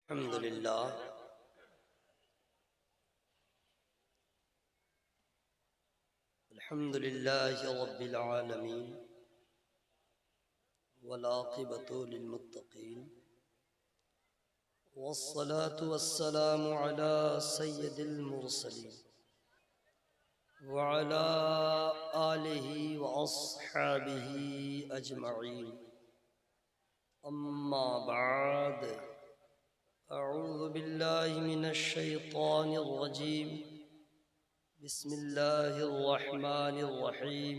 अल्हम्दुलिल्लाह अल्हम्दुलिल्लाहि रब्बिल आलमीन वल आक़िबतु लिल मुत्तक़ीन वस्सलातु वस्सलामु अला सय्यिदिल मुरसलीन व अला आलिहि व अस्हाबिहि अजमईन अम्मा बअद अऊज़ु बिल्लाहि मिनश शैतानिर रजीम बिस्मिल्लाहिर रहमानिर रहीम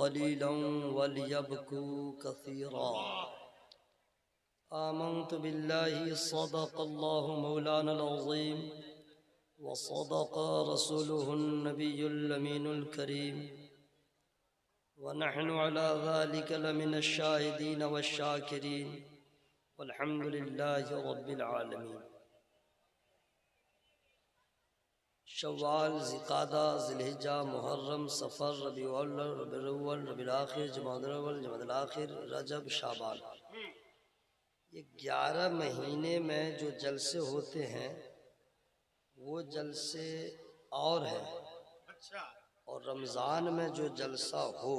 क़लीलन वलियबकू कसीरा आमन्तु बिल्लाहि सदक़ल्लाहु मौलानल अज़ीम व सदक़ रसूलुहुन नबियुल अमीनुल करीम व नहनु अला ज़ालिका लमिनश शाहिदीन वश्शाकिरीन वल्हम्दुलिल्लाहि रब्बिल आलमीन। शव्वाल, ज़िक़ादा, ज़िलहिज्जा, मुहर्रम, सफ़र, रबीउल अव्वल, रबीउल अव्वल, रबीउल आखिर, जमादुल अव्वल, जमादुल आखिर, रजब, शाबान, ये 11 महीने में जो जलसे होते हैं वो जलसे और है, और रमज़ान में जो जलसा हो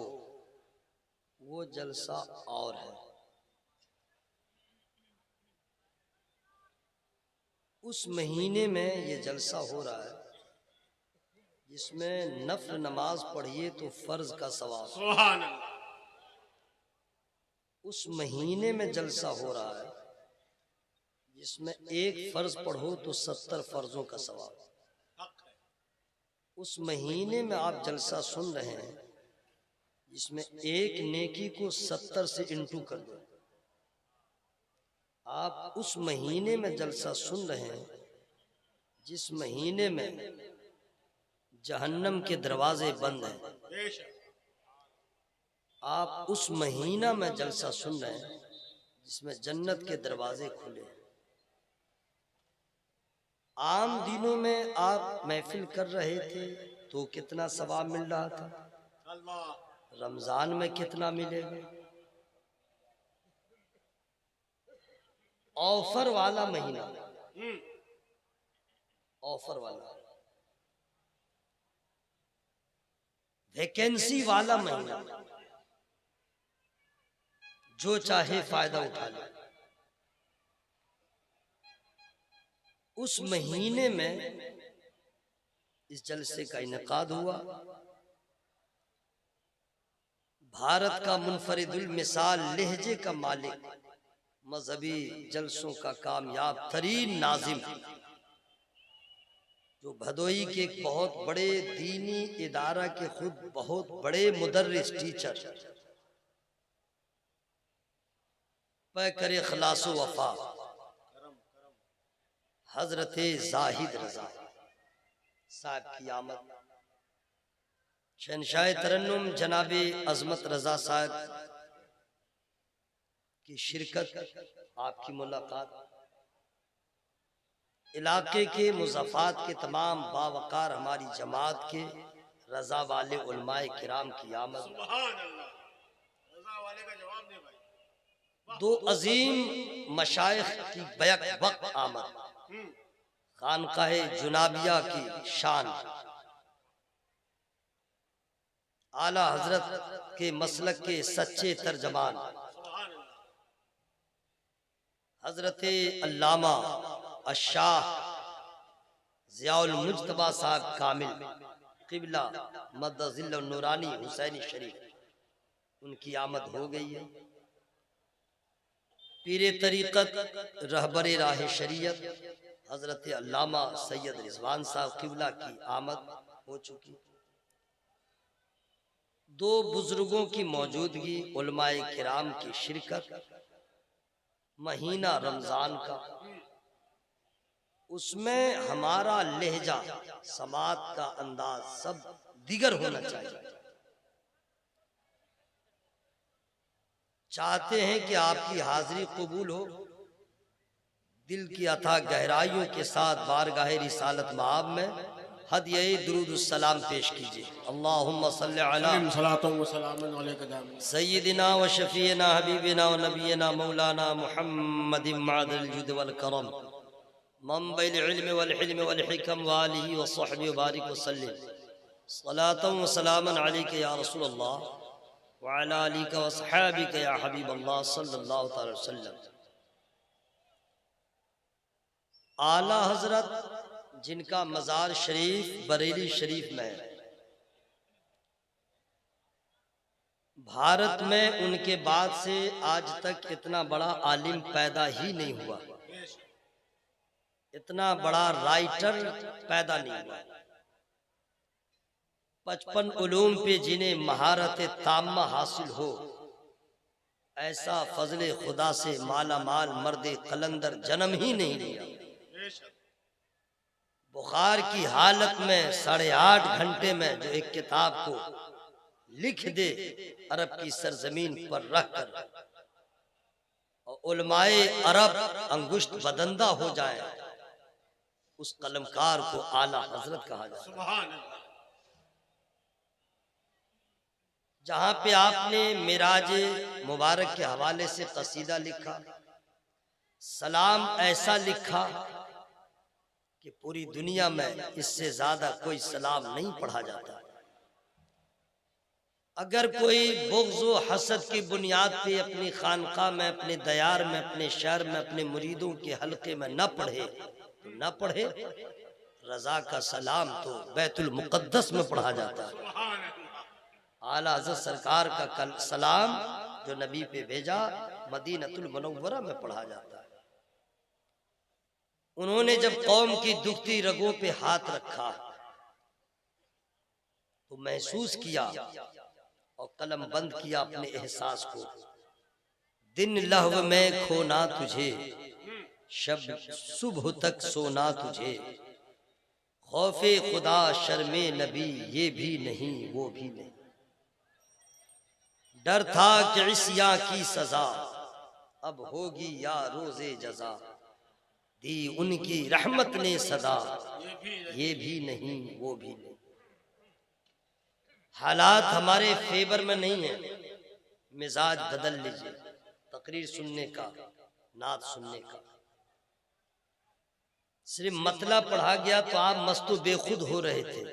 वो जलसा और है। उस महीने में ये जलसा हो रहा है जिसमें नफ्ल नमाज पढ़िए तो फर्ज का सवाब, सुभान अल्लाह। उस महीने में जलसा हो रहा है जिसमें एक फर्ज पढ़ो तो 70 फर्जों का सवाब। उस महीने में आप जलसा सुन रहे हैं जिसमें एक नेकी को 70 से इंटू कर दो। आप उस महीने में जलसा सुन रहे हैं जिस महीने में जहन्नम के दरवाजे बंद हैं। आप उस महीना में जलसा सुन रहे हैं जिसमें जन्नत के दरवाजे खुले हैं। आम दिनों में आप महफिल कर रहे थे तो कितना सवाब मिल रहा था, रमजान में कितना मिलेगा। ऑफर वाला महीना, ऑफर वाला, वैकेंसी वाला महीना, जो चाहे फायदा उठा ले। उस महीने में इस जलसे का इनेकाद हुआ। भारत का मुनफरिदुल मिसाल लहजे का मालिक, मजहबी जलसों का कामयाब तरीन नाजिम, जो भदोई के एक बहुत बड़े दीनी इदारा के खुद बहुत बड़े मुदर्रिस टीचर, पे करे खलासो वफा, हजरत जाहिद रजा साहब की आमद, शहनशाह तरन्नुम जनाबे अजमत रजा साहब की शिरकत, आपकी मुलाकात, इलाके के मुज़फ़्फ़ात के तमाम बावकार हमारी जमात के रजा वाले उलमाए किराम की आमद, दो अजीम मशाइख की बैक वक्त आमद, खानकाहे जुनाबिया की शान, आला हजरत के मसलक के सच्चे तर्जमान हजरत अल्लामा अशाह ज़ियाउल मुज्तबा साहब कामिल क़िबला मद्दज़िल्ल नूरानी हुसैनी शरीफ, उनकी आमद हो गई है। पीरे तरीक़त रहबरे राह शरीयत हजरत अल्लामा सैयद रिज़वान साहब क़िबला की आमद हो चुकी। दो बुजुर्गों की मौजूदगी, उलमाए किराम की शिरकत, महीना रमजान का, उसमें हमारा लहजा, समात का अंदाज सब दिगर होना चाहिए। चाहते हैं कि आपकी हाजिरी कबूल हो, दिल की अथाह गहराइयों के साथ बारगाह रिसालत माब में हदिये दुरूद सलाम पेश कीजिए। अल्लाहुम्मा सल्लि अला सय्यिदिना व शफीना हबीबिना व नबीना मौलाना मुहम्मदिन मअदल जुद वल करम मंबइल इल्म वल हिल्म वल हिकम व आलिहि व सहबी व बारिक व सल्लिम सलातन व सलामन अलैका या रसूल अल्लाह व अला आलिका व असहाबिका या हबीब अल्लाह सल्लल्लाहु अलैहि वसल्लम। आला हजरत जिनका मज़ार शरीफ बरेली शरीफ में है, भारत में उनके बाद से आज तक इतना बड़ा आलिम पैदा ही नहीं हुआ, इतना बड़ा राइटर पैदा नहीं हुआ। 55 उलूम पे जिन्हें महारत ताम्मा हासिल हो, ऐसा फजले खुदा से माला माल मर्दे कलंदर जन्म ही नहीं लिया। बुखार की हालत में 8.5 घंटे में जो एक किताब को लिख दे अरब की सरजमीन पर रखकर, और उलमाए अरब अंगुष्ठ बदंदा हो जाए, उस कलमकार को आला हजरत कहा जाता है। जहां पे आपने मिराज मुबारक के हवाले से कसीदा लिखा, सलाम ऐसा लिखा कि पूरी दुनिया में इससे ज्यादा कोई सलाम नहीं पढ़ा जाता। अगर कोई बुग़्ज़ व हसद की बुनियाद पे अपनी खानका में, अपने दयार में, अपने शहर में, अपने मुरीदों के हल्के में न पढ़े तो न पढ़े, रजा का सलाम तो बैतुल मुक़द्दस में पढ़ा जाता है। आला हज़रत सरकार का सलाम जो नबी पे भेजा, मदीनतुल मुनव्वरा में पढ़ा जाता है। उन्होंने जब कौम की दुखती रगों पे हाथ रखा तो महसूस किया और कलम बंद किया अपने एहसास को। दिन लहव में खोना तुझे, शब सुबह तक सोना तुझे, खौफे खुदा शर्मे नबी ये भी नहीं वो भी नहीं। डर था कि इस्यां की सजा अब होगी या रोजे जजा, दी उनकी रहमत ने सदा ये भी नहीं वो भी नहीं। हालात हमारे फेवर में नहीं है, मिजाज बदल लीजिए। तकरीर सुनने का, नात सुनने का, सिर्फ मतला पढ़ा गया तो आप मस्तो बेखुद हो रहे थे।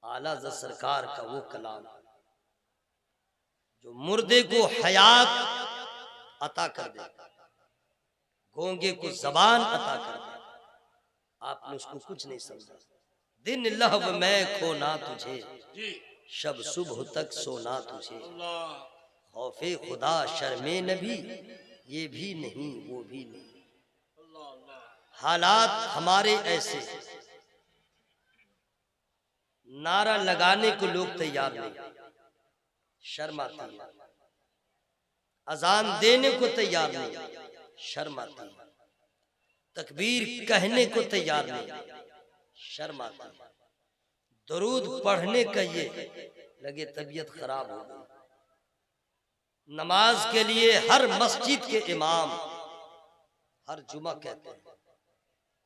आला हज़रत सरकार का वो कलाम जो मुर्दे को हयात अता कर दे, गूंगे को जबान अता कर दे, आपने उसको कुछ नहीं समझा। दिन लहव में खोना तुझे, शब सुबह तक सोना तुझे, खौफे खुदा शर्मे नबी ये भी नहीं वो भी नहीं। हालात हमारे ऐसे, नारा लगाने को लोग तैयार नहीं, शर्म आती है। अजान देने को तैयार नहीं, शर्म आती है। तकबीर कहने को तैयार नहीं, शर्म आती है। दरूद पढ़ने का ये लगे तबीयत खराब हो गई। नमाज के लिए हर मस्जिद के इमाम हर जुमा कहते हैं,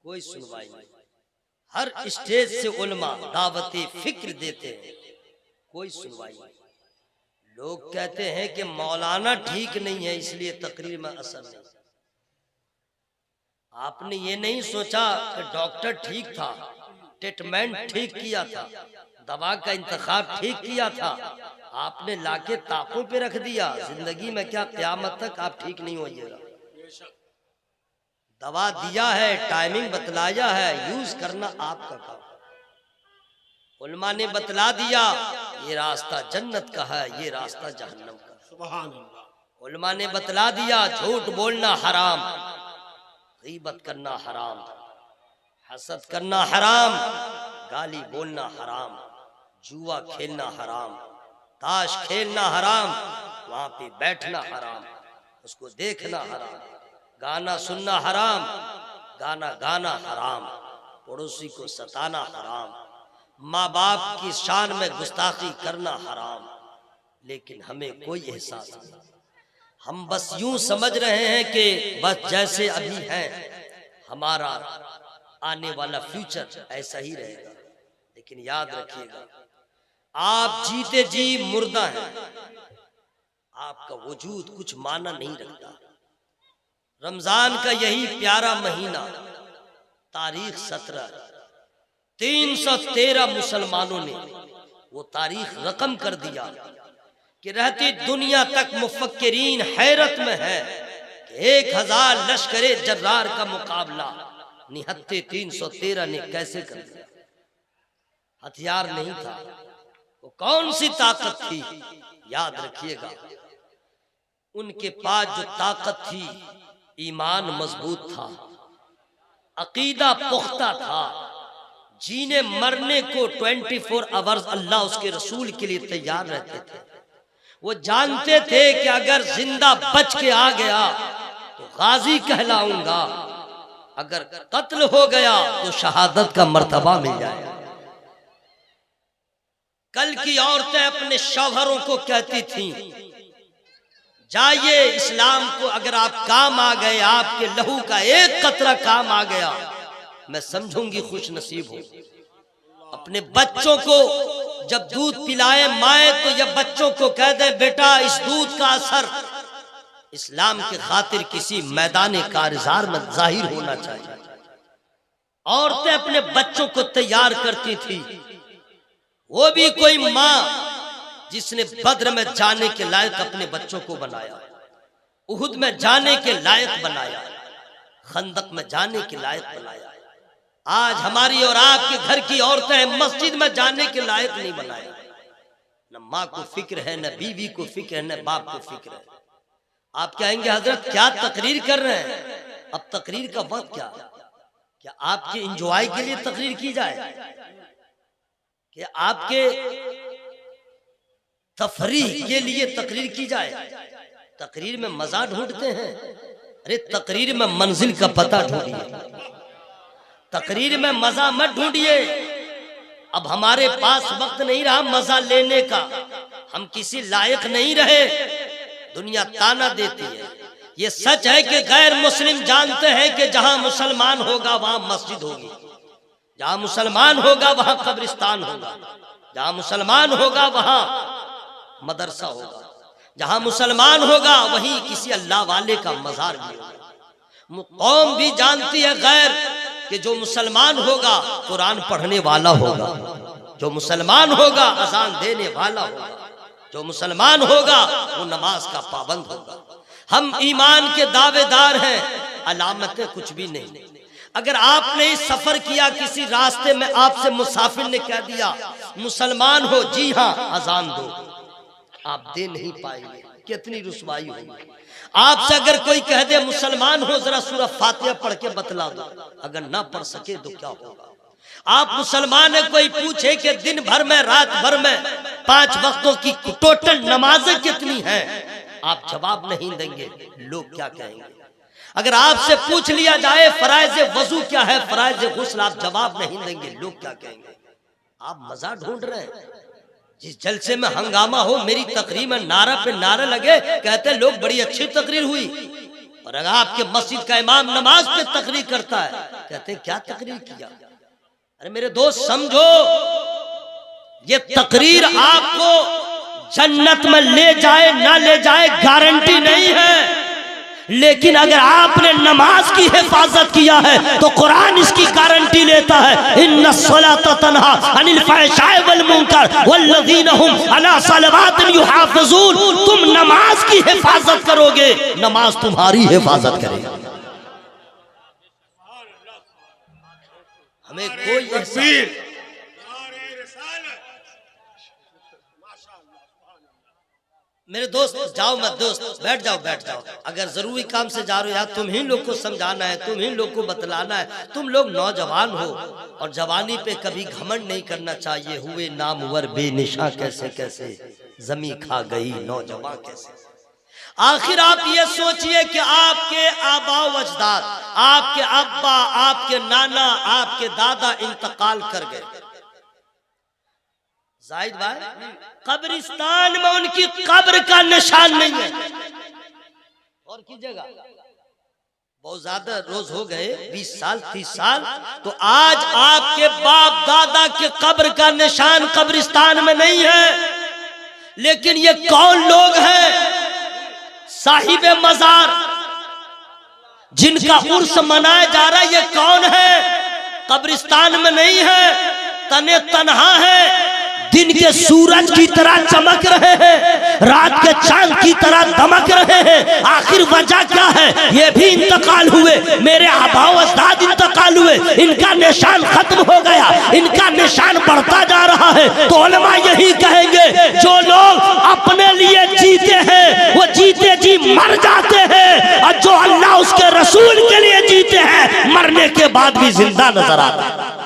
कोई सुनवाई नहीं। हर स्टेज से उलमा दावती फिक्र देते हैं, कोई सुनवाई नहीं। लोग कहते हैं कि मौलाना ठीक नहीं है इसलिए तकरीर में असर नहीं। आपने ये नहीं सोचा कि डॉक्टर ठीक था, ट्रीटमेंट ठीक किया था, दवा का इंतखाब ठीक किया था, आपने लाके ताकों पे रख दिया। जिंदगी में क्या क़यामत तक आप ठीक नहीं होइएगा। दवा दिया है, टाइमिंग बतलाया है, यूज करना आपका काम। उलमा ने बतला दिया ये रास्ता जन्नत का है, ये रास्ता जहन्नम का। सुभान अल्लाह। उलमा ने बतला दिया झूठ बोलना हराम, गीबत करना हराम, हसद करना हराम, गाली बोलना हराम, जुआ खेलना हराम, ताश खेलना हराम, वहां पे बैठना हराम, उसको देखना हराम, गाना सुनना हराम, गाना गाना हराम, पड़ोसी को सताना हराम, माँ बाप की शान में गुस्ताखी करना हराम। लेकिन हमें कोई एहसास नहीं, हम बस यूं समझ रहे हैं कि बस जैसे अभी हैं, हमारा आने वाला फ्यूचर ऐसा ही रहेगा। लेकिन याद रखिएगा, आप जीते जी मुर्दा हैं, आपका वजूद कुछ माना नहीं रखता। रमजान का यही प्यारा महीना, तारीख 17, 313 मुसलमानों ने वो तारीख रकम कर दिया कि रहती दुनिया तक मुफक्किरीन हैरत में है कि 1000 लश्करे जर्रार का मुकाबला निहत्ते 313 ने कैसे कर दिया। हथियार नहीं था, वो कौन सी ताकत थी? याद रखिएगा, उनके पास जो ताकत थी, ईमान मजबूत था, अकीदा पुख्ता था, जीने मरने को 24 आवर्स अल्लाह उसके रसूल के लिए तैयार रहते थे। वो जानते थे कि अगर जिंदा बच के आ गया तो गाजी कहलाऊंगा, अगर कत्ल हो गया तो शहादत का मर्तबा मिल जाएगा। कल की औरतें अपने शौहरों को कहती थीं, जाइए इस्लाम को अगर आप काम आ गए, आपके लहू का एक कतरा काम आ गया, मैं समझूंगी खुश नसीब हूं। अपने बच्चों को जब दूध पिलाए माए तो ये बच्चों को कह दे, बेटा इस दूध का असर इस्लाम के खातिर किसी मैदान कारज़ार में जाहिर होना चाहिए। औरतें अपने बच्चों को तैयार करती थी, वो भी कोई माँ जिसने बद्र में जाने के लायक अपने बच्चों को बनाया, उहुद में जाने के लायक बनाया, खंदक में जाने के लायक बनाया। आज हमारी और आपके घर की औरतें मस्जिद में जाने के लायक नहीं बनाया। न माँ को फिक्र है, न बीवी को फिक्र है, न बाप को फिक्र है। आप कहेंगे हजरत क्या तकरीर कर रहे हैं? अब तकरीर का वक्त क्या आपके इंजॉय के लिए तकरीर की जाए, कि आपके तफरीह के लिए तकरीर की जाए? तकरीर में मजा ढूंढते हैं? अरे तकरीर में मंजिल का पता ढूंढिए, तकरीर में मजा मत ढूंढिए। अब हमारे पास वक्त नहीं रहा मजा लेने का, हम किसी लायक नहीं रहे, दुनिया ताना देती है। ये सच है कि गैर मुस्लिम जानते हैं कि जहां मुसलमान होगा वहां मस्जिद होगी, जहां मुसलमान होगा वहां कब्रिस्तान होगा, जहां मुसलमान होगा वहां मदरसा होगा, जहां मुसलमान होगा वहीं किसी अल्लाह वाले का मजार भी होगा। कौम भी जानती है गैर कि जो मुसलमान होगा कुरान पढ़ने वाला होगा, जो मुसलमान होगा अजान देने वाला होगा, जो मुसलमान होगा वो नमाज का पाबंद होगा। हम ईमान के दावेदार हैं, अलामतें कुछ भी नहीं। अगर आपने सफर किया किसी रास्ते में, आपसे मुसाफिर ने कह दिया मुसलमान हो, जी हाँ अजान दो, आप दे नहीं पाएंगे, कितनी रुसवाई होगी। आपसे अगर कोई कह दे मुसलमान हो जरा सूरह फातिहा पढ़ के बतला दो, अगर ना पढ़ सके तो क्या होगा? आप मुसलमान है, कोई पूछे कि दिन भर में रात भर में 5 वक्तों की टोटल नमाजें कितनी हैं, आप जवाब नहीं देंगे, लोग क्या कहेंगे? अगर आपसे पूछ लिया जाए फराइज वजू क्या है, फराइज गुस्ल, आप जवाब नहीं देंगे, लोग क्या कहेंगे? आप मजा ढूंढ रहे हैं। जिस जलसे में हंगामा हो, मेरी तकरीर में नारा पे नारा लगे, कहते लोग बड़ी अच्छी तकरीर हुई, और अगर आपके मस्जिद का इमाम नमाज पे तकरीर करता है, कहते क्या तकरीर किया? अरे मेरे दोस्त समझो, ये तकरीर आपको जन्नत में ले जाए ना ले जाए गारंटी नहीं है, लेकिन अगर आपने नमाज की हिफाजत किया है तो कुरान इसकी गारंटी लेता है, इन्नस्सलाता तन्हा अनिल फहशाए वल मुनकर वल्लज़ीना हुम अला सलवातिहिम युहाफ़िज़ून। तुम नमाज की हिफाजत करोगे, नमाज तुम्हारी हिफाजत करेगी। हमें कोई मेरे दोस्त जाओ मत, दोस्त बैठ जाओ। अगर जरूरी काम से जा रहे हो यार, तुम ही लोग को समझाना है, तुम ही लोग को बतलाना है। तुम लोग नौजवान हो और जवानी पे कभी घमंड नहीं करना चाहिए। हुए नामवर बेनिशा कैसे कैसे, जमी खा गई नौजवान कैसे। आखिर आप ये सोचिए कि आपके आबा व अजदाद, आपके अब्बा, आपके नाना, आपके दादा इंतकाल कर गए, जाहिद भाई कब्रिस्तान में उनकी कब्र का निशान नहीं है। और की जगह बहुत ज्यादा रोज हो गए, 20 साल 30 साल। तो आज आपके बाप दादा के कब्र का निशान कब्रिस्तान में नहीं है, लेकिन ये कौन लोग हैं साहिब मजार जिनका उर्स मनाया जा रहा है, ये कौन है? कब्रिस्तान में नहीं है, तने तन्हा है, दिन के सूरज की तरह चमक रहे हैं, रात के चांद की तरह दमक रहे हैं। आखिर वजह क्या है? ये भी इंतकाल हुए, मेरे आबाओ अजदाद इंतकाल हुए, इनका निशान खत्म हो गया, इनका निशान बढ़ता जा रहा है। तो उलमा यही कहेंगे, जो लोग अपने लिए जीते हैं वो जीते जी मर जाते हैं, और जो अल्लाह उसके रसूल के लिए जीते हैं मरने के बाद भी जिंदा नजर आता है।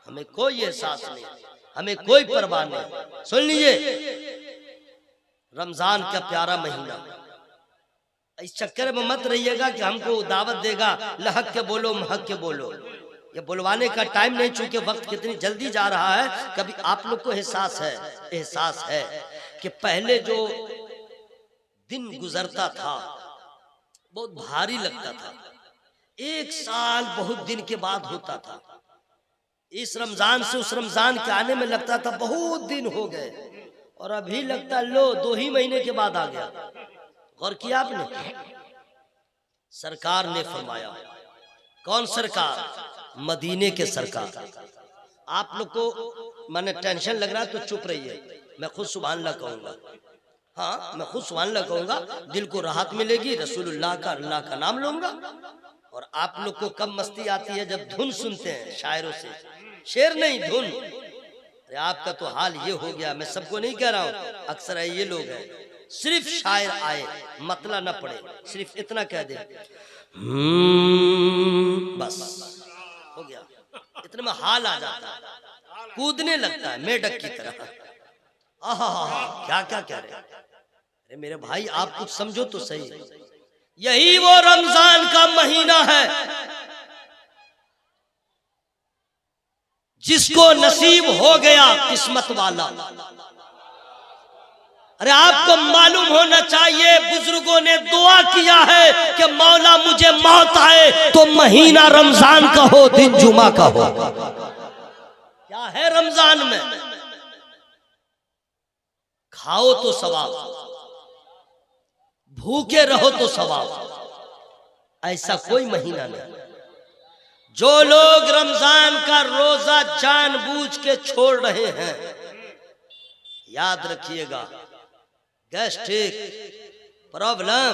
हमें कोई एहसास नहीं, हमें कोई परवाह नहीं। सुन लीजिए, रमजान का प्यारा महीना, इस चक्कर में मत रहिएगा कि हमको दावत देगा लहक के बोलो महक के बोलो, ये बुलवाने का टाइम नहीं, चूंकि वक्त कितनी जल्दी जा रहा है। कभी आप लोग को एहसास है कि पहले जो दिन गुजरता था बहुत भारी लगता था, एक साल बहुत दिन के बाद होता था। इस रमजान से उस रमजान के आने में लगता था बहुत दिन हो गए, और अभी लगता लो 2 ही महीने के बाद आ गया। गौर किया आपने? सरकार ने फरमाया, कौन सरकार? मदीने के सरकार। आप लोग को मैंने टेंशन लग रहा है तो चुप रहिए, मैं खुद सुभान अल्लाह कहूंगा। हाँ, मैं खुद सुभान अल्लाह कहूंगा, दिल को राहत मिलेगी, रसूलुल्लाह का अल्लाह का नाम लूंगा। और आप लोग को कब मस्ती आती है? जब धुन सुनते हैं शायरों से, शेर नहीं धुन। अरे आपका तो हाल ये हो गया, मैं सबको नहीं कह रहा हूँ, अक्सर ये लोग हैं, सिर्फ शायर आए मतलब ना पड़े, सिर्फ इतना कह दे बस हो गया, इतने में हाल आ जाता है, कूदने लगता है मेढक की तरह। क्या क्या कह रहे हैं? अरे मेरे भाई आप कुछ समझो तो सही। यही वो रमजान का महीना है जिसको नसीब हो गया किस्मत वाला। अरे आपको मालूम होना चाहिए, बुजुर्गों ने दुआ किया है कि मौला मुझे मौत आए तो महीना रमजान का हो, दिन जुमा का हो। क्या है रमजान में? खाओ तो सवाब, भूखे रहो तो सवाब। ऐसा कोई महीना नहीं। जो लोग रमजान का रोजा जानबूझ के छोड़ रहे हैं, याद रखिएगा, गैस्ट्रिक प्रॉब्लम,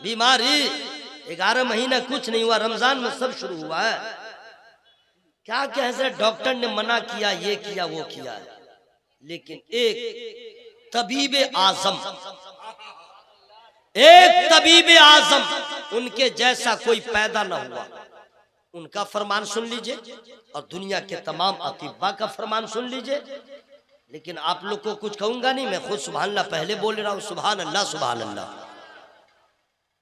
बीमारी, 11 महीना कुछ नहीं हुआ, रमजान में सब शुरू हुआ है। क्या क्या है, डॉक्टर ने मना किया, ये किया वो किया है, लेकिन एक तबीब आजम उनके जैसा कोई पैदा ना हुआ। उनका फरमान सुन लीजिए और दुनिया के तमाम अतिब्बा का फरमान सुन लीजिए। लेकिन आप लोग को कुछ कहूंगा नहीं, मैं खुद सुभान अल्लाह पहले बोल रहा हूँ, सुभान अल्लाह सुभान अल्लाह।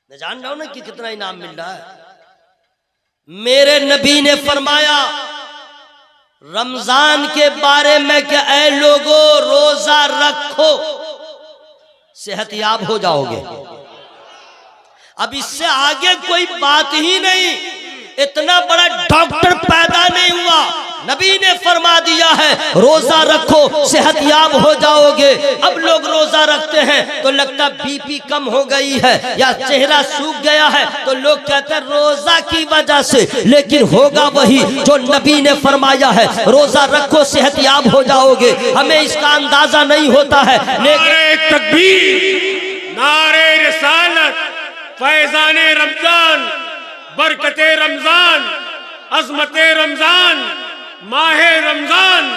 मैं जान रहा हूं ना कि कितना इनाम मिल रहा है। मेरे नबी ने फरमाया रमजान के बारे में कि ऐ लोगों रोजा रखो सेहतयाब हो जाओगे। अब इससे आगे कोई बात ही नहीं। इतना बड़ा डॉक्टर पैदा नहीं हुआ, नबी ने फरमा दिया है रोजा रखो सेहतयाब हो जाओगे। अब लोग रोजा रखते हैं तो लगता बीपी कम हो गई है या चेहरा सूख गया है, तो लोग कहते हैं रोजा की वजह से, लेकिन होगा वही जो नबी ने फरमाया है, रोजा रखो सेहतयाब हो जाओगे। हमें इसका अंदाजा नहीं होता है, लेकिन तकबीर, नारे रिसालत, फैजाने रमजान, बरकते रमजान, अज़मते रमजान, माहे रमजान,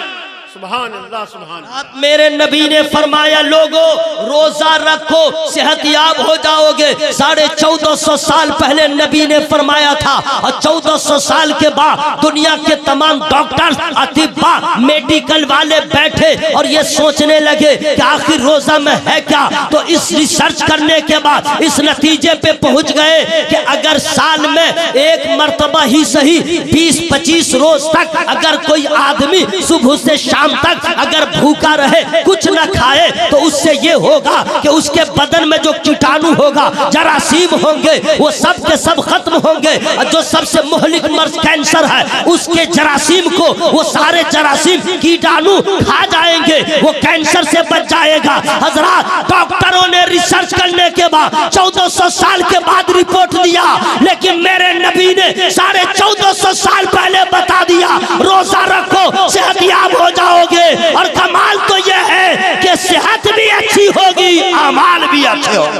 सुभान अल्लाह सुभान। आप मेरे नबी ने फरमाया लोगों रोजा रखो सेहतयाब हो जाओगे। 1450 साल पहले नबी ने फरमाया था, और 1400 साल के बाद दुनिया के तमाम डॉक्टर, अतिब्बा, मेडिकल वाले बैठे और ये सोचने लगे कि आखिर रोजा में है क्या। तो इस रिसर्च करने के बाद इस नतीजे पे पहुंच गए कि अगर साल में एक मर्तबा ही सही 20-25 रोज तक अगर कोई आदमी सुबह से शाम शाम तक अगर भूखा रहे, कुछ न खाए, तो उससे ये होगा कि उसके बदन में जो कीटाणु होगा, जरासीम होंगे, वो सब के सब खत्म होंगे। जो सबसे मुहलिक मर्ज कैंसर है, उसके जरासीम को वो सारे जरासीम कीटाणु खा जाएंगे, वो कैंसर से बच जाएगा। हजरात, डॉक्टरों ने रिसर्च करने के बाद 1400 साल के बाद रिपोर्ट दिया, लेकिन मेरे नबी ने 1450 साल पहले बता दिया, रोजा रखो सेहतयाब हो जाओगे। और कमाल तो यह है कि सेहत भी अच्छी होगी, अमाल भी अच्छे होंगे।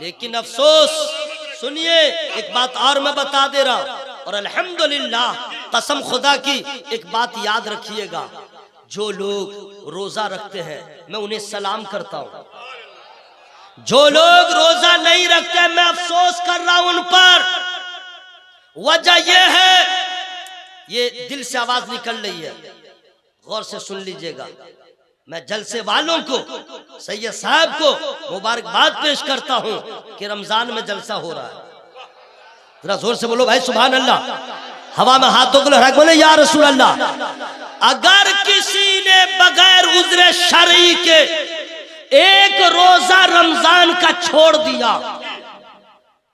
लेकिन अफसोस, सुनिए एक बात और मैं बता दे रहा हूं, और अल्हम्दुलिल्लाह, कसम खुदा की एक बात याद रखिएगा, जो लोग रोजा रखते हैं मैं उन्हें सलाम करता हूं। जो लोग रोजा नहीं रखते मैं अफसोस कर रहा हूं उन पर। वजह यह है, ये दिल से आवाज निकल रही है, गौर से सुन लीजिएगा। मैं जलसे वालों को, सैयद साहब को मुबारकबाद पेश करता हूं कि रमजान में जलसा हो रहा है। जरा जोर से बोलो भाई सुभान अल्लाह। हवा में हाथों को लहरा बोले या रसूल अल्लाह। अगर किसी ने बगैर उज़्र शरई के एक रोजा रमजान का छोड़ दिया,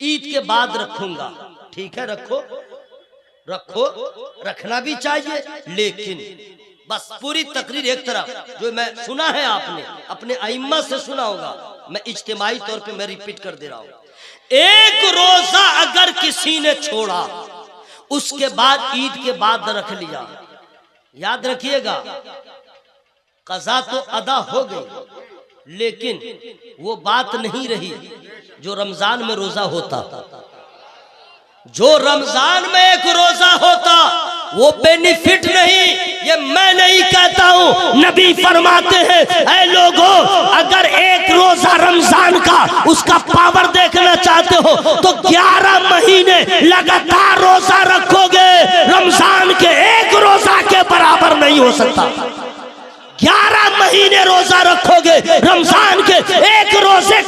ईद के बाद रखूंगा, ठीक है रखो रखो, रखना भी चाहिए, लेकिन बस पूरी तकरीर एक तरफ जो मैं सुना है, आपने अपने अइम्मा से सुना होगा, मैं इज्तिमाई तौर पे मैं रिपीट कर दे रहा हूं। एक रोजा अगर किसी ने छोड़ा, उसके बाद ईद के बाद रख लिया, याद रखिएगा कज़ा तो अदा हो गई, लेकिन वो बात नहीं रही जो रमजान में रोजा होता। जो रमजान में एक रोजा होता वो बेनिफिट नहीं, ये मैं नहीं कहता हूं, नबी फरमाते हैं, ऐ लोगों, अगर एक रोजा रमजान का उसका पावर देखना चाहते हो तो 11 महीने लगातार रोजा रखोगे, रमजान के एक रोजा के बराबर नहीं हो सकता। 11 महीने रोजा रखोगे, रमजान के एक रोजे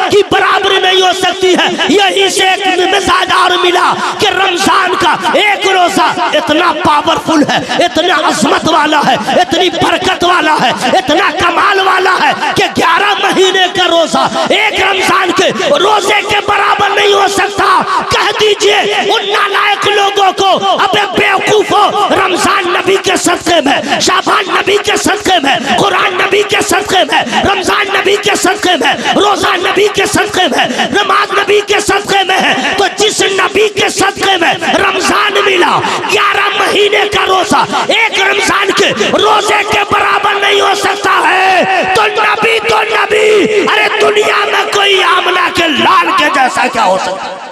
की बराबरी नहीं हो सकती है। यही से एक मिसाल और मिला कि रमजान का एक रोजा इतना पावरफुल है, इतना अजमत वाला है, इतनी बरकत वाला है, इतना कमाल वाला है कि 11 महीने का रोजा एक रमजान के रोजे के बराबर नहीं हो सकता। कह दीजिए उन नालायक लोगों को, अबे बेवकूफो, रमजान नबी के सदके में, शाबान नबी के सदके में, कुरान नबी के सदके में, रमजान नबी के सदके में, रोजा नबी के सदके में, नमाज नबी के सदके में है, तो जिस नबी के सदके में रमजान मिला, 11 महीने का रोजा एक रमजान के रोजे के बराबर नहीं हो सकता है। तो नबी तो नबी, अरे दुनिया में कोई आमना के लाल के जैसा क्या हो सकता है।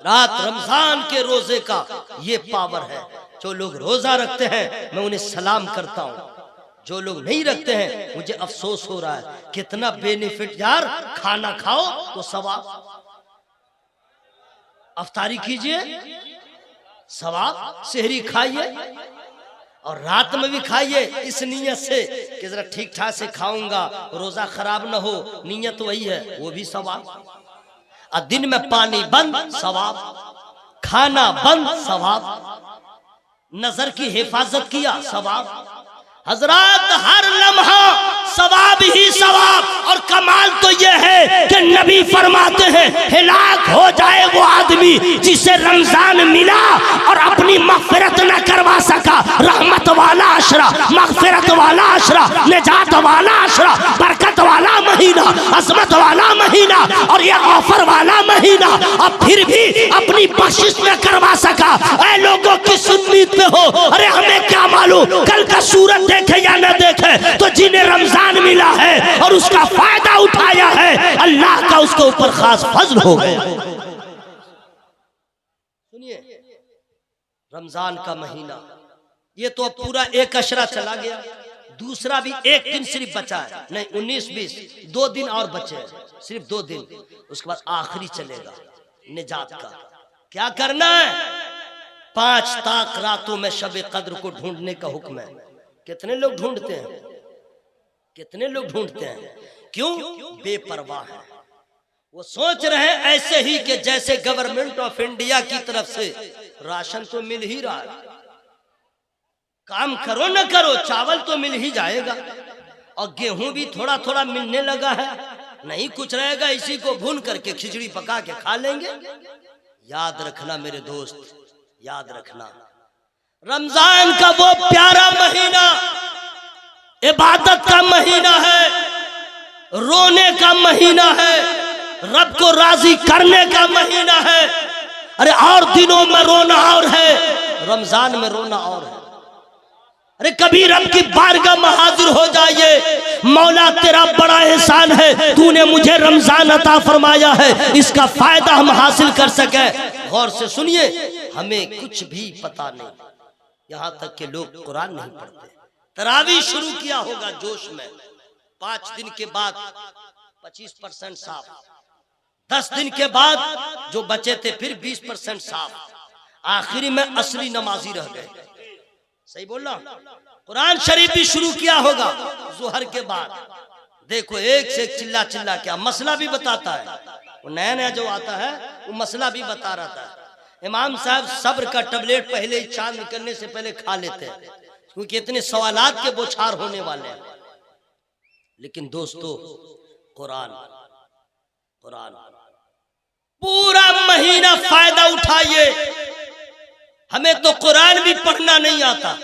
रात रमजान के रोजे का ये पावर है। जो लोग रोजा रखते हैं मैं उन्हें सलाम करता हूं, जो लोग नहीं रखते हैं मुझे अफसोस हो रहा है। कितना बेनिफिट यार, खाना खाओ तो सवाब, अफ्तारी कीजिए सवाब, सेहरी खाइए और रात में भी खाइए, इस नीयत से कि जरा ठीक ठाक से खाऊंगा, रोजा खराब ना हो, नीयत वही है, वो भी सवाब। और दिन में पानी बंद सवाब, खाना बंद सवाब, नजर की हिफाजत किया सवाब। हजरात हर लम्हा सवाब ही सवाब। और कमाल तो यह है कि नबी फरमाते हैं, हिलाक हो जाए वो आदमी जिसे रमजान मिला और अपनी मगफिरत न करवा सका। रहमत वाला अशरा, मगफिरत वाला अशरा, निजात वाला अशरा, बरकत वाला महीना, अजमत वाला महीना और यह ऑफर वाला महीना, और फिर भी अपनी बख्शिश में करवा सका। ऐ लोगों किस उम्मीद पे हो? अरे हमें क्या मालूम कल का सूरत देखे या न देखे, तो जिन्हें रमजान मिला है और उसका फायदा उठाया है, अल्लाह का उसके ऊपर खास फजल हो गया। सुनिए, रमजान का महीना ये तो अब पूरा एक अशरा चला गया, दूसरा भी एक दिन सिर्फ बचा है, नहीं 19-20 2 दिन और बचे हैं, सिर्फ 2 दिन, उसके बाद आखिरी चलेगा निजात का। क्या करना है? 5 ताक रातों में शब कद्र को ढूंढने का हुक्म है। कितने लोग ढूंढते हैं? कितने लोग ढूंढते हैं? क्यों? बेपरवाह है। वो सोच रहे हैं ऐसे ही कि जैसे गवर्नमेंट ऑफ इंडिया की तरफ से राशन तो मिल ही रहा है, काम करो न करो चावल तो मिल ही जाएगा, और गेहूं भी थोड़ा थोड़ा मिलने लगा है, नहीं कुछ रहेगा, इसी को भून करके खिचड़ी पका के खा लेंगे। याद रखना मेरे दोस्त, याद रखना, रमजान का वो प्यारा महीना इबादत का महीना है, रोने का महीना है, रब को राजी करने का महीना है। अरे और दिनों में रोना और है, रमजान में रोना और है। अरे कभी रब की बारगाह में हाजिर हो जाइए, मौला तेरा बड़ा एहसान है, तूने मुझे रमजान अता फरमाया है, इसका फायदा हम हासिल कर सके। गौर से सुनिए, हमें कुछ भी पता नहीं, यहाँ तक के लोग कुरान नहीं पढ़ते। तरावी शुरू किया होगा जोश में, 5 दिन के बाद 25% साफ, 10 दिन के बाद जो बचे थे फिर 20% साफ, आखिरी में असली नमाजी रह गए। सही बोल रहा? कुरान शरीफ भी शुरू किया होगा जुहर के बाद, देखो एक से एक चिल्ला चिल्ला क्या मसला भी बताता है, वो नया नया जो आता है वो मसला भी बता रहा है। इमाम साहब सब्र का टैबलेट पहले ही चांद निकलने से पहले खा लेते हैं, क्योंकि इतने सवालात के बौछार होने वाले हैं। लेकिन दोस्तों, कुरान कुरान पूरा महीना फायदा उठाइए। हमें तो कुरान भी पढ़ना नहीं आता,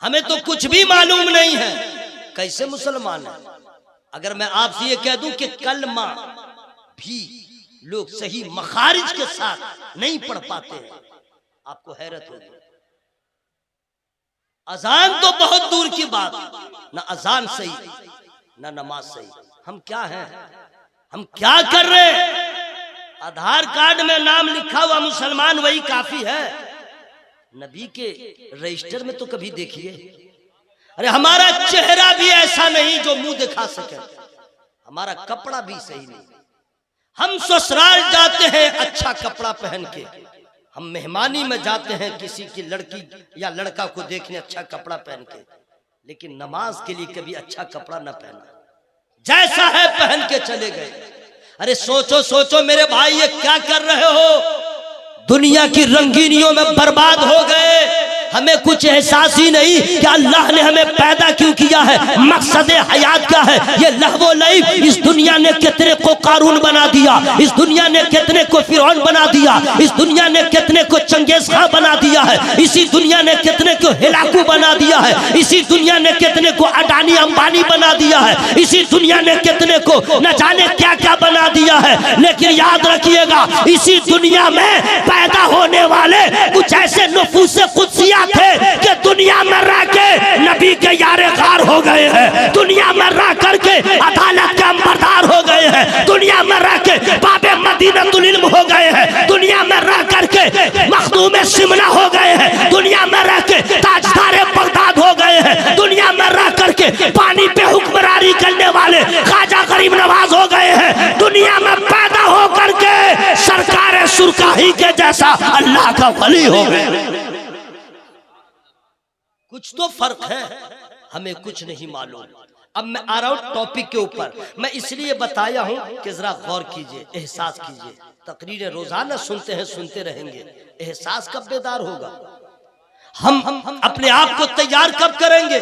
हमें तो कुछ भी मालूम नहीं है, कैसे मुसलमान है? अगर मैं आपसे ये कह दूं कि कलमा भी लोग सही मखारिज के साथ नहीं पढ़ पाते हैं, आपको हैरत होगी। अजान तो बहुत दूर की बात, ना अजान सही ना नमाज सही। हम क्या हैं, हम क्या कर रहे हैं? आधार कार्ड में नाम लिखा हुआ मुसलमान वही काफी है, नबी के रजिस्टर में तो कभी देखिए। अरे हमारा चेहरा भी ऐसा नहीं जो मुंह दिखा सके, हमारा कपड़ा भी सही नहीं। हम ससुराल जाते हैं अच्छा कपड़ा पहन के, हम मेहमानी में जाते हैं किसी की लड़की या लड़का को देखने अच्छा कपड़ा पहन के, लेकिन नमाज के लिए कभी अच्छा कपड़ा न पहना, जैसा है पहन के चले गए। अरे सोचो सोचो मेरे भाई, ये क्या कर रहे हो? दुनिया की रंगीनियों में बर्बाद हो गए, हमें कुछ एहसास ही नहीं कि अल्लाह ने हमें पैदा क्यों किया है, मकसद हयात क्या है। ये लहवो लईब, इस दुनिया ने कितने को कारून बना दिया, इस दुनिया ने कितने को फिरौन बना दिया, इस दुनिया ने कितने को चंगेज खां बना दिया है, इसी दुनिया ने कितने को हिलाकू बना दिया है, इसी दुनिया ने कितने को अडानी अंबानी बना दिया है, इसी दुनिया ने कितने को न जाने क्या क्या बना दिया है। लेकिन याद रखिएगा, इसी दुनिया में पैदा होने वाले कुछ ऐसे नफूसे कुदसिया थे कि दुनिया में रह के नबी के यारे खार हो गए हैं, दुनिया में रह करके अदालत के अंबरदार हो गए हैं, दुनिया में रह के बाबे मदीनतुल इल्म हो गए हैं, दुनिया में रह करके मखदूम शिमला हो गए हैं, दुनिया में रह के ताजदार बगदाद हो गए हैं, दुनिया में रह करके पानी पे हुक्मरानी करने वाले ख्वाजा गरीब नवाज हो गए हैं, दुनिया में पैदा हो करके सरकार सुरकाही के जैसा अल्लाह का वली हो गए। कुछ तो फर्क है, हमें कुछ नहीं मालूम। अब मैं आ रहा हूं टॉपिक के ऊपर, मैं इसलिए बताया हूं कि जरा गौर कीजिए, एहसास कीजिए। तकरीरें रोजाना सुनते हैं, सुनते रहेंगे, एहसास कब बेदार होगा? हम अपने आप को तैयार कब करेंगे?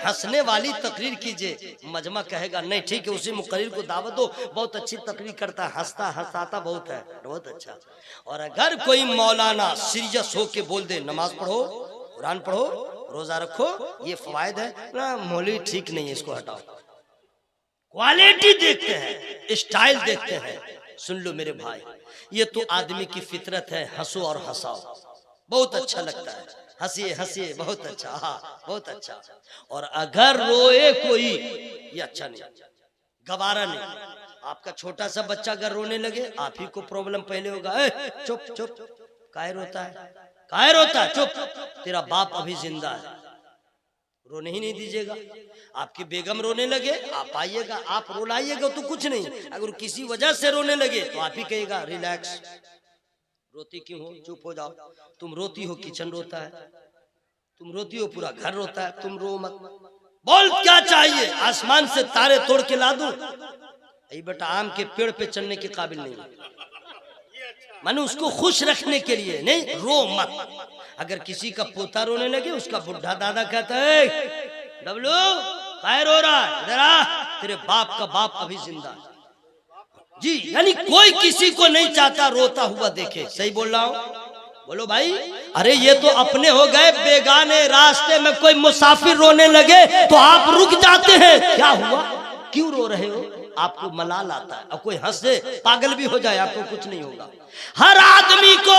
हंसने वाली तकरीर कीजिए, मजमा कहेगा नहीं ठीक है, उसी मुकर्रिर को दावत दो, बहुत अच्छी तकरीर करता है, हंसता हंसाता बहुत है, बहुत अच्छा। और अगर कोई मौलाना सीरियस हो के बोल दे नमाज पढ़ो, कुरान पढ़ो, रोजा रखो, ये फवायद है ना, मौलवी ठीक नहीं है, इसको हटाओ। क्वालिटी देखते हैं, स्टाइल देखते हैं। सुन लो मेरे भाई, ये तो आदमी की फितरत है, हंसो और हंसाओ, बहुत अच्छा लगता है, हंसिए हंसिए, बहुत अच्छा, हाँ बहुत अच्छा। और अगर रोए कोई, ये अच्छा नहीं, गवारा नहीं। आपका छोटा सा बच्चा अगर रोने लगे, आप ही को प्रॉब्लम पहले होगा, चुप चुप, काहे रोता है, काहे रोता है, चुप, तेरा बाप अभी जिंदा है, रोने ही नहीं दीजिएगा। आपकी बेगम रोने लगे, आप आइएगा, आप रुलाइएगा तो कुछ नहीं, अगर किसी वजह से रोने लगे तो आप ही कहेगा रिलैक्स, रोती क्यों हो, चुप हो जाओ। तुम रोती हो, किचन रोता है, तुम रोती हो, पूरा घर रोता है, तुम रो मत। बोल क्या चाहिए, आसमान से तारे तोड़ के ला दूं? बेटा आम के पेड़ पे चढ़ने के काबिल नहीं, माने उसको खुश रखने के लिए, नहीं रो मत। अगर किसी का पोता रोने लगे, उसका बुढ़ा दादा कहता है डबलू काहे रो रहा है, इधर आ, तेरे बाप का बाप अभी जिंदा है जी। यानी कोई किसी को नहीं चाहता रोता हुआ देखे। सही बोल रहा हूं? बोलो भाई। अरे ये तो अपने हो गए, बेगाने रास्ते में कोई मुसाफिर रोने लगे तो आप रुक जाते हैं, क्या हुआ, क्यों रो रहे हो, आपको मलाल आता है। अब कोई हंस दे, पागल भी हो जाए, आपको कुछ नहीं होगा। हर आदमी को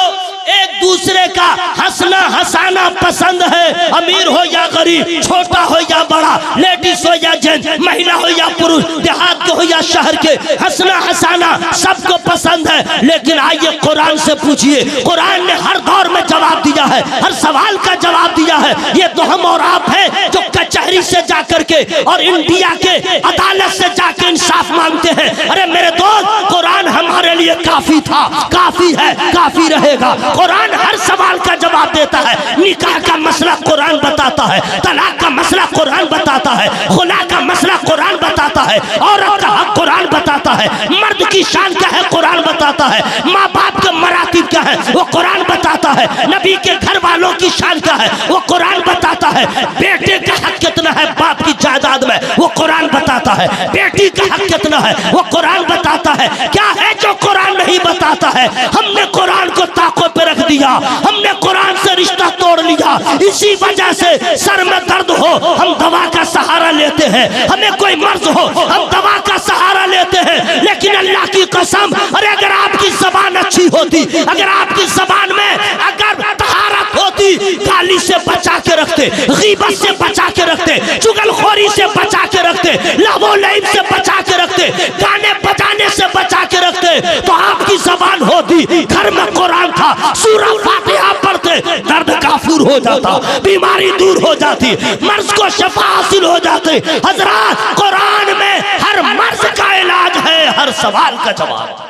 एक दूसरे का हंसना हंसाना पसंद है, अमीर हो या गरीब, छोटा हो या बड़ा, लेडीज हो या जेंट्स, महिला हो या पुरुष, देहात के हो या शहर के, हंसना हंसाना सबको पसंद है। लेकिन आइए कुरान से पूछिए, कुरान ने हर दौर में जवाब दिया है, हर सवाल का जवाब दिया है। ये तो हम और आप हैं जो कचहरी से जाकर के और इंडिया के अदालत से जाकर इंसाफ मांगते हैं। अरे मेरे दोस्त, कुरान हमारे लिए काफी था, काफी है, काफी रहेगा। कुरान हर सवाल का जवाब देता है। निकाह का मसला कुरान बताता है, तलाक का मसला कुरान बताता है, खुला का मसला कुरान बताता है, औरत का हक कुरान बताता है, मर्द की शान क्या है कुरान बताता है, माँ बाप के मरातिब क्या है वो कुरान बताता है, नबी के घर वालों की शान क्या है वो कुरान बताता है, बेटे का हक कितना है बाप की जायदाद में वो कुरान बताता है, बेटी का हक कितना है वो कुरान बताता है। क्या है जो कुरान नहीं बताता है? हमने कुरान को ताकों पे रख दिया, हमने कुरान से रिश्ता तोड़ लिया। इसी वजह से सर में दर्द हो हम दवा का सहारा लेते हैं, हमें कोई मर्ज हो हम दवा का सहारा लेते हैं। लेकिन अल्लाह की कसम, अरे अगर आपकी जबान अच्छी होती, अगर आपकी जबान में अगर तहारत होती, गाली से बचा के रखते, गीबत से बचा के रखते, चुगलखोरी से बचा के रखते, लहवो लईब से बचा के रखते, गाने बजाने से बचा के रखते, तो आपकी जबान होती, घर में कुरान था, सूरह फातिहा पढ़ते, दर्द काफूर हो जाता, बीमारी दूर हो जाती, मर्ज को शफा हासिल हो जाती। हजरात, कुरान में हर मर्ज का इलाज है, हर सवाल का जवाब।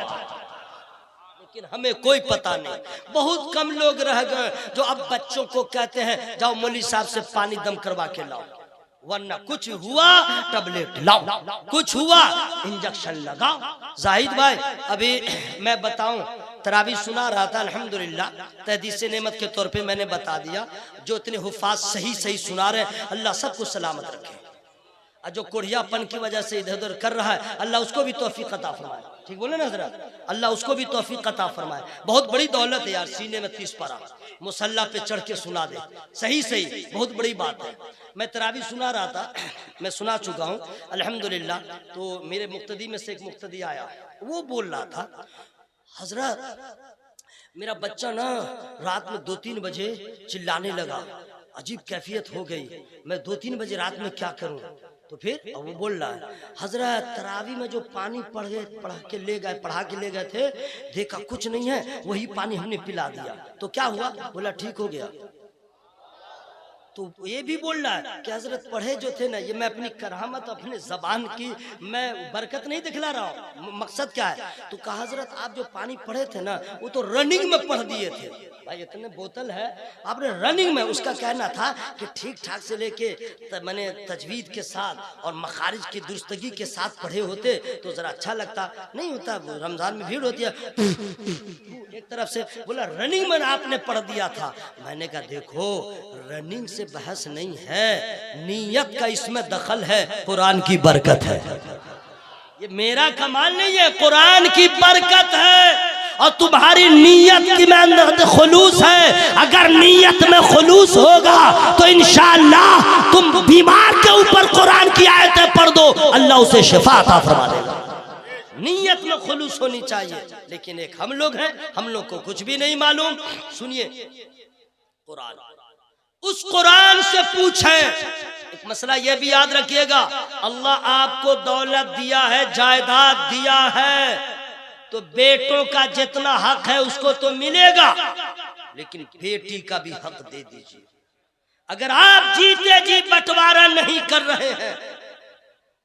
लेकिन हमें कोई पता नहीं। बहुत कम लोग रह गए जो अब बच्चों को कहते हैं जाओ मौलवी साहब से पानी दम करवा के लाओ, वरना कुछ हुआ टैबलेट लाओ, कुछ हुआ इंजेक्शन लगाओ। जाहिद भाई, अभी मैं बताऊं, तरावी सुना रहा था, अल्हम्दुलिल्लाह तहदीस नेमत के तौर पे मैंने बता दिया। जो इतने हुफाज सही सही सुना रहे, अल्लाह सबको सलामत रखे, और जो कोढ़ियापन की वजह से इधर उधर कर रहा है, अल्लाह उसको भी तौफीक अता फरमाए। ठीक बोले ना हजरत, अल्लाह उसको भी तौफीक अता फरमाए। बहुत बड़ी दौलत है यार, सीने में 30 पारा मुसल्ला पे चढ़ के सुना दे, सही सही, बहुत बड़ी बात है। मैं तरावी सुना रहा था, मैं सुना चुका हूँ अल्हम्दुलिल्लाह। तो मेरे मुक्तदी में से एक मुक्तदी आया, वो बोल रहा था, हजरत मेरा बच्चा ना रात में 2-3 बजे चिल्लाने लगा, अजीब कैफियत हो गई, मैं 2-3 बजे रात में क्या करूं? तो फिर वो बोल रहा है, हजरत तरावी में जो पानी पढ़ा के ले गए थे, देखा कुछ नहीं है, वही पानी हमने पिला दिया, तो क्या हुआ? बोला ठीक हो गया। तो ये भी बोल रहा है कि हजरत पढ़े जो थे ना, ये मैं अपनी करामत, अपने जबान की मैं बरकत नहीं दिखला रहा हूँ, मकसद क्या है? तो कहा हजरत आप जो पानी पढ़े थे ना, वो तो रनिंग में पढ़ दिए थे। भाई इतने बोतल है, आपने रनिंग में, उसका कहना था कि ठीक ठाक से लेके मैंने तजवीद के साथ और मखारिज की दुरुस्तगी के साथ पढ़े होते तो जरा अच्छा लगता। नहीं होता, रमजान में भीड़ होती है एक तरफ से। बोला रनिंग में आपने पढ़ दिया था। मैंने कहा देखो, रनिंग से बहस नहीं है, नीयत का इसमें दखल है, कुरान की बरकत है। ये मेरा कमाल नहीं है, कुरान की बरकत है, और तुम्हारी नीयत की में अंदर खुलूस है। अगर नीयत में खुलूस होगा तो इंशाअल्लाह तुम बीमार के ऊपर कुरान की आयतें पढ़ दो, अल्लाह उसे शिफा अता फरमा देगा। नीयत में खुलूस होनी चाहिए। लेकिन एक हम लोग हैं, हम लोग को कुछ भी नहीं मालूम। सुनिए, कुरान, उस कुरान से पूछें। एक मसला यह भी याद रखिएगा, अल्लाह आपको दौलत दिया है, जायदाद दिया है, तो बेटों का जितना हक है उसको तो मिलेगा, लेकिन बेटी का भी हक दे दीजिए। अगर आप जीते जी बंटवारा नहीं कर रहे हैं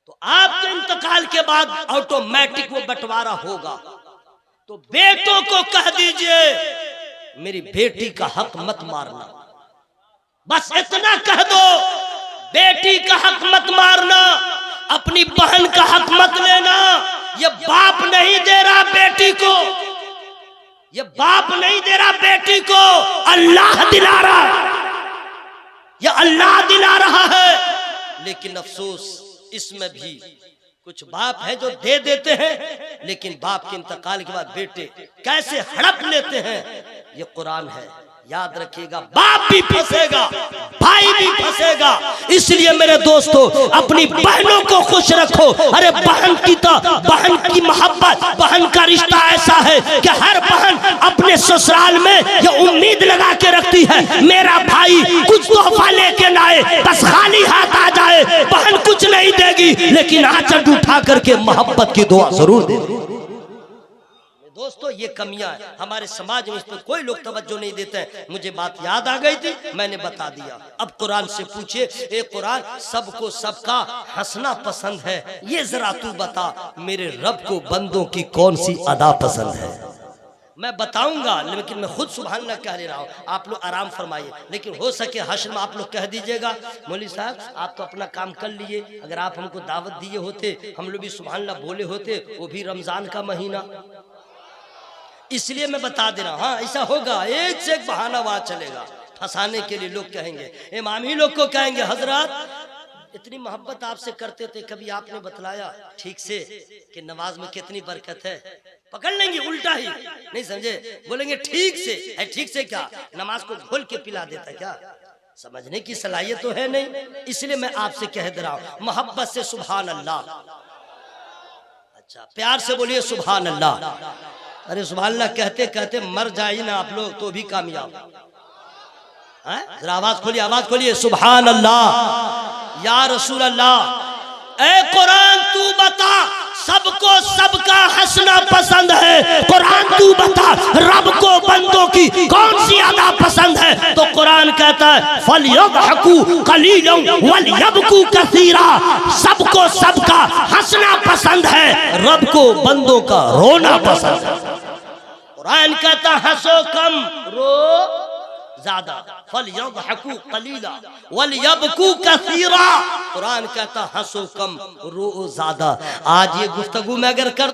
तो आपके इंतकाल के बाद ऑटोमेटिक वो बंटवारा होगा। तो बेटों को कह दीजिए मेरी बेटी का हक मत मारना, बस इतना कह दो। बेटी का हक मत मारना, अपनी बहन का हक मत लेना। ये बाप नहीं दे रहा बेटी को, ये बाप नहीं दे रहा बेटी को, अल्लाह दिला रहा, ये अल्लाह दिला रहा है। लेकिन अफसोस इसमें भी कुछ बाप है जो दे देते हैं, लेकिन बाप के इंतकाल के बाद बेटे कैसे हड़प लेते हैं, ये कुरान है। याद रखिएगा, बाप भी फंसेगा, भाई भी फंसेगा। इसलिए मेरे दोस्तों, अपनी बहनों को खुश रखो। अरे बहन की तो बहन की मोहब्बत, बहन का रिश्ता ऐसा है कि हर बहन अपने ससुराल में ये उम्मीद लगा के रखती है, मेरा भाई कुछ तोहफा लेके ना आए, बस खाली हाथ आ जाए। बहन कुछ नहीं देगी, लेकिन आंचल उठा करके मोहब्बत की दुआ जरूर देगी। दोस्तों, ये कमियां है हमारे समाज में, इस पर कोई लोग तवज्जो नहीं देते हैं। मुझे बात याद आ गई थी, मैंने बता दिया। अब कुरान से पूछिए, ए कुरान, सबको सबका हंसना पसंद है, ये जरा तू बता, मेरे रब को बंदों की कौन सी अदा पसंद है। मैं बताऊंगा, लेकिन मैं खुद सुभान अल्लाह कह ले रहा हूँ, आप लोग आराम फरमाइए। लेकिन हो सके हश्र में आप लोग कह दीजिएगा, मौलवी साहब आप तो अपना काम कर लिए, अगर आप हमको दावत दिए होते, हम लोग भी सुभान अल्लाह बोले होते, वो भी रमजान का महीना। इसलिए मैं बता दे रहा हूं, हाँ ऐसा होगा, एक से एक बहाना वहां चलेगा फंसाने के लिए। लोग कहेंगे, इमामी लोग को कहेंगे, हजरत इतनी मोहब्बत आपसे करते थे, कभी आपने बतलाया ठीक से कि नमाज में कितनी बरकत है। पकड़ लेंगे उल्टा ही, नहीं समझे, बोलेंगे ठीक से है। ठीक से क्या, नमाज को घोल के पिला देता क्या? समझने की सलाहियत तो है नहीं। इसलिए मैं आपसे कह दे रहा हूं, मोहब्बत से सुभान अल्लाह। अच्छा, प्यार से बोलिए सुभान अल्लाह। अरे सुभान अल्लाह कहते कहते मर जाए ना आप लोग तो भी कामयाब। जरा आवाज खोलिए, आवाज खोलिए, सुभान अल्लाह या रसूल अल्लाह। ए कुरान तू बता, सबको सबका हंसना पसंद है। कुरान तू बता, रब को बंदों की कौन सी अदा पसंद है। तो कुरान कहता है, फलयदहकू कलीलन वलयबकू कसीरा। सबको सबका हंसना पसंद है, रब को बंदों का रोना पसंद है। कुरान कहता हंसो कम, रो ज्यादा। फलयदहकू कलीला वलयबकू कसीरा। कुरान कहता हंसो कम, रो ज्यादा। आज ये गुफ्तगू में अगर कर